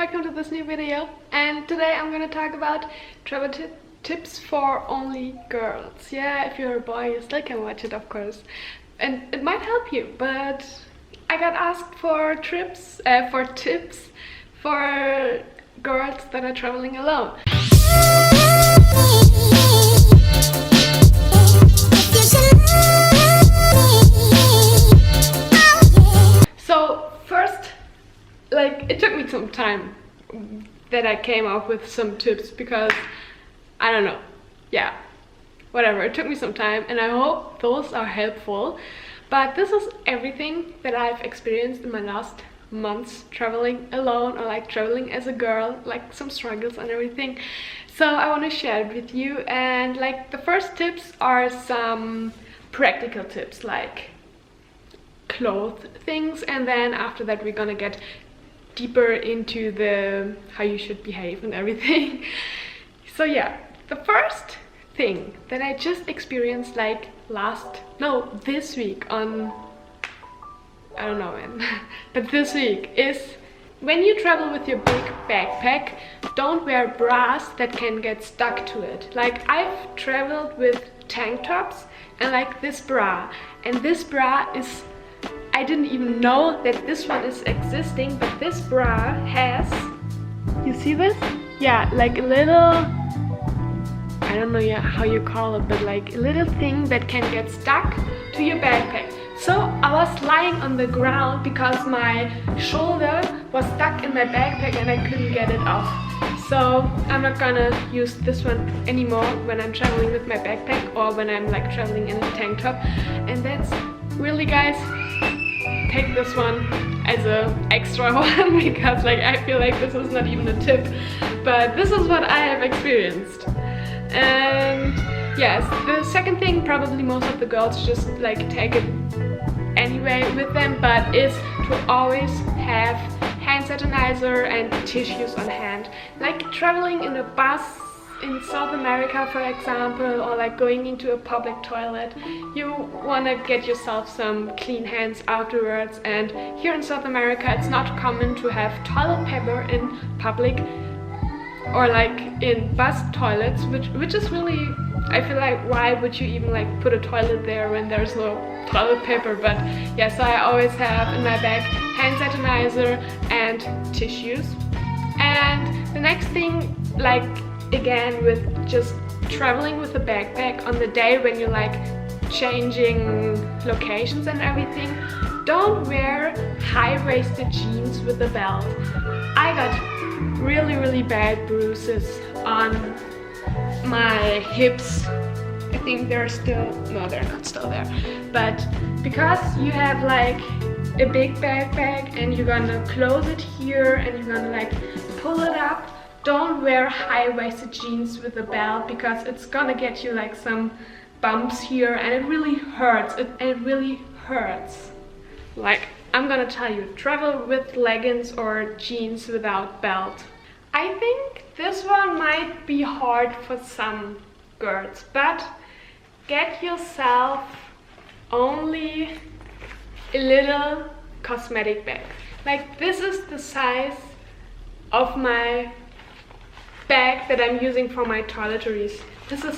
welcome to this new video, and today I'm gonna talk about travel tips for only girls. Yeah, if you're a boy you still can watch it, of course, and it might help you, but I got asked for tips for girls that are traveling alone. So first, it took me some time that I came up with some tips because I don't know, yeah, whatever, it took me some time and I hope those are helpful. But this is everything that I've experienced in my last months traveling alone, or traveling as a girl, some struggles and everything. So I want to share it with you, and the first tips are some practical tips like clothes things, and then after that we're gonna get deeper into the how you should behave and everything. So yeah, the first thing that I just experienced this week on, I don't know when, but this week is when you travel with your big backpack, don't wear bras that can get stuck to it. I've traveled with tank tops and this bra, and this bra is, I didn't even know that this one is existing, but this bra has, you see this? Yeah, a little, I don't know how you call it, but a little thing that can get stuck to your backpack. So I was lying on the ground because my shoulder was stuck in my backpack and I couldn't get it off. So I'm not gonna use this one anymore when I'm traveling with my backpack or when I'm traveling in a tank top. And that's really, guys, take this one as a extra one because I feel this is not even a tip, but this is what I have experienced. And yes, the second thing, probably most of the girls just take it anyway with them, but is to always have hand sanitizer and tissues on hand. Traveling in a bus in South America, for example, or going into a public toilet, you want to get yourself some clean hands afterwards. And here in South America it's not common to have toilet paper in public or in bus toilets, which is really, I feel why would you even put a toilet there when there's no toilet paper? But yeah, so I always have in my bag hand sanitizer and tissues. And the next thing, again, with just traveling with a backpack on the day when you're changing locations and everything, don't wear high-waisted jeans with a belt. I got really bad bruises on my hips. I think they're still, no, they're not still there, but because you have a big backpack and you're gonna close it here and you're gonna pull it up, don't wear high-waisted jeans with a belt because it's gonna get you some bumps here and it really hurts. It really hurts. I'm gonna tell you, travel with leggings or jeans without belt. I think this one might be hard for some girls, but get yourself only a little cosmetic bag. This is the size of my bag that I'm using for my toiletries. This is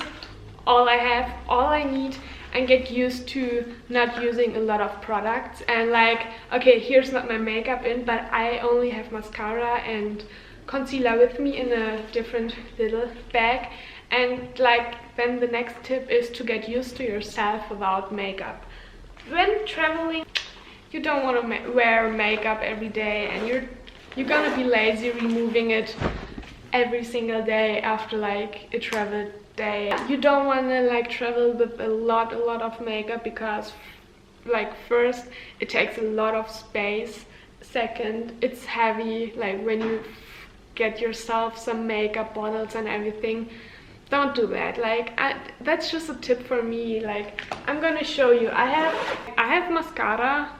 all I have, all I need, and get used to not using a lot of products. And okay, here's not my makeup in, but I only have mascara and concealer with me in a different little bag. And then the next tip is to get used to yourself without makeup. When traveling, you don't want to wear makeup every day, and you're gonna be lazy removing it every single day after a travel day. You don't want to travel with a lot of makeup because first, it takes a lot of space. Second, it's heavy. When you get yourself some makeup bottles and everything, don't do that. That's just a tip for me. I'm gonna show you. I have mascara,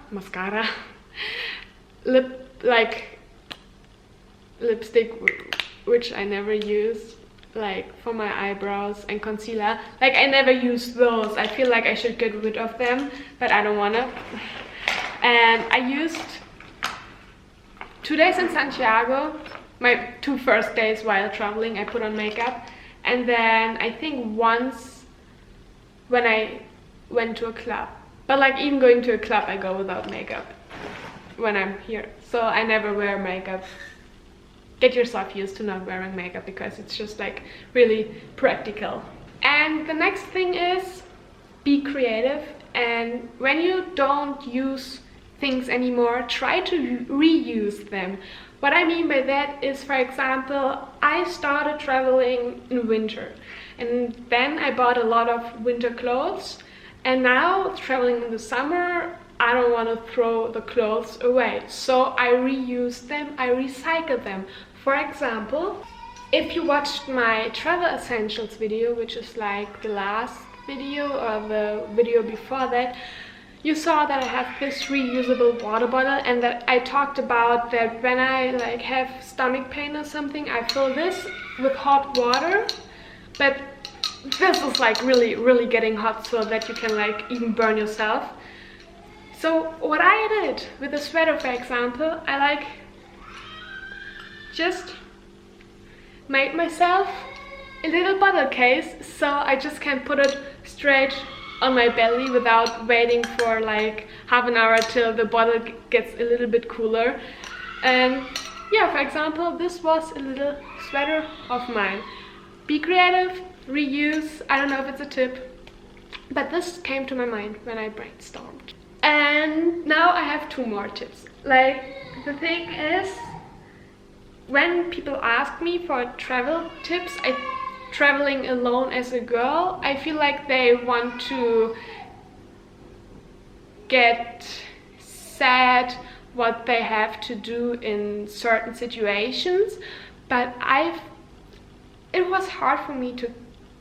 lipstick, which I never use, for my eyebrows, and concealer. I never use those. I feel I should get rid of them, but I don't wanna. And I used 2 days in Santiago my 2 first days while traveling I put on makeup, and then I think once when I went to a club. But like even going to a club I go without makeup when I'm here, so I never wear makeup. Get yourself used to not wearing makeup because it's just like really practical. And the next thing is be creative, and when you don't use things anymore, try to reuse them. What I mean by that is, for example, I started traveling in winter, and then I bought a lot of winter clothes, and now traveling in the summer I don't want to throw the clothes away, so I reuse them, I recycle them. For example, if you watched my travel essentials video, which is like the last video or the video before that, you saw that I have this reusable water bottle, and that I talked about that when I like have stomach pain or something, I fill this with hot water. But this is like really getting hot, so that you can like even burn yourself. So what I did with the sweater, for example, I like just made myself a little bottle case, so I just can put it straight on my belly without waiting for like half an hour till the bottle gets a little bit cooler. And yeah, for example, this was a little sweater of mine. Be creative, reuse. I don't know if it's a tip, but this came to my mind when I brainstormed. And now I have 2 more tips. Like, the thing is, when people ask me for travel tips, traveling alone as a girl, I feel like they want to get sad what they have to do in certain situations, but it was hard for me to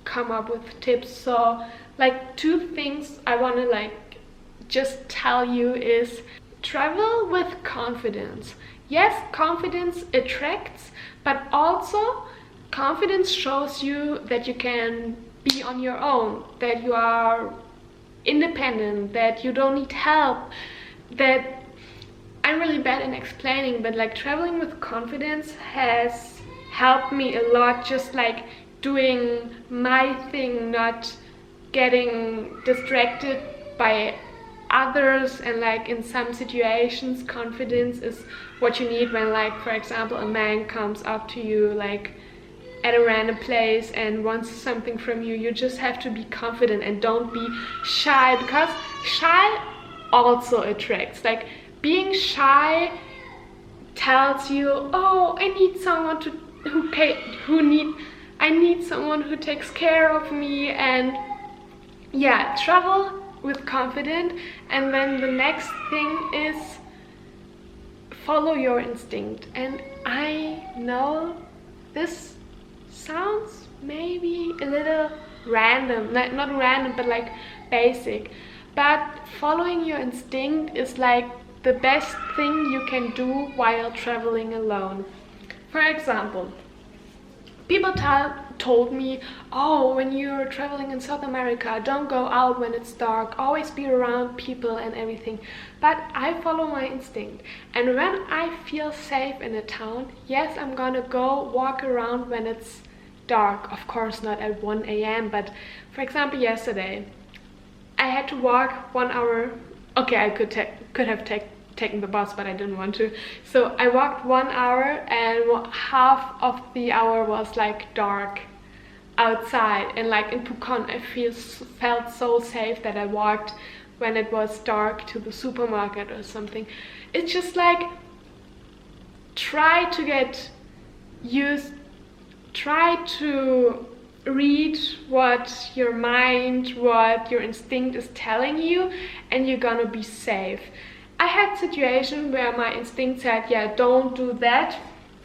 come up with tips. So like 2 things I want to like just tell you is travel with confidence. Yes, confidence attracts, but also confidence shows you that you can be on your own, that you are independent, that you don't need help. That I'm really bad in explaining, but like traveling with confidence has helped me a lot, just like doing my thing, not getting distracted by others. And like in some situations, confidence is what you need when, like, for example, a man comes up to you like at a random place and wants something from you. You just have to be confident and don't be shy, because shy also attracts. Like, being shy tells you, oh, I need someone I need someone who takes care of me. And yeah, travel with confidence. And then the next thing is follow your instinct. And I know this sounds maybe a little random, not random, but like basic, but following your instinct is like the best thing you can do while traveling alone. For example, people told me, oh, when you're traveling in South America, don't go out when it's dark, always be around people and everything. But I follow my instinct, and when I feel safe in a town, yes, I'm gonna go walk around when it's dark. Of course not at 1 a.m, but for example, yesterday I had to walk 1 hour. Okay, I could have taken the bus, but I didn't want to. So I walked 1 hour, and half of the hour was like dark outside. And like in Pucón, I felt so safe that I walked when it was dark to the supermarket or something. It's just like, try to read what your mind, what your instinct is telling you, and you're gonna be safe. I had situations where my instinct said, yeah, don't do that,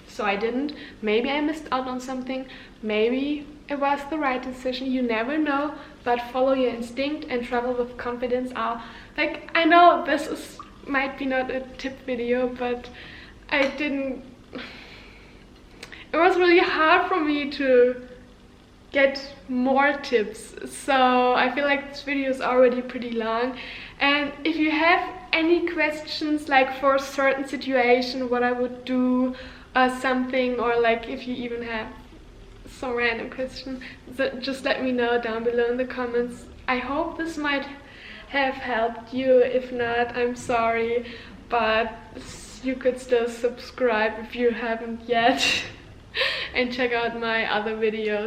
so I didn't. Maybe I missed out on something, maybe it was the right decision, you never know. But follow your instinct and travel with confidence. Like, I know this might be not a tip video, but it was really hard for me to get more tips, so I feel like this video is already pretty long. And if you have any questions, like for a certain situation, what I would do, something, or like if you even have some random question, just let me know down below in the comments. I hope this might have helped you. If not, I'm sorry, but you could still subscribe if you haven't yet and check out my other videos.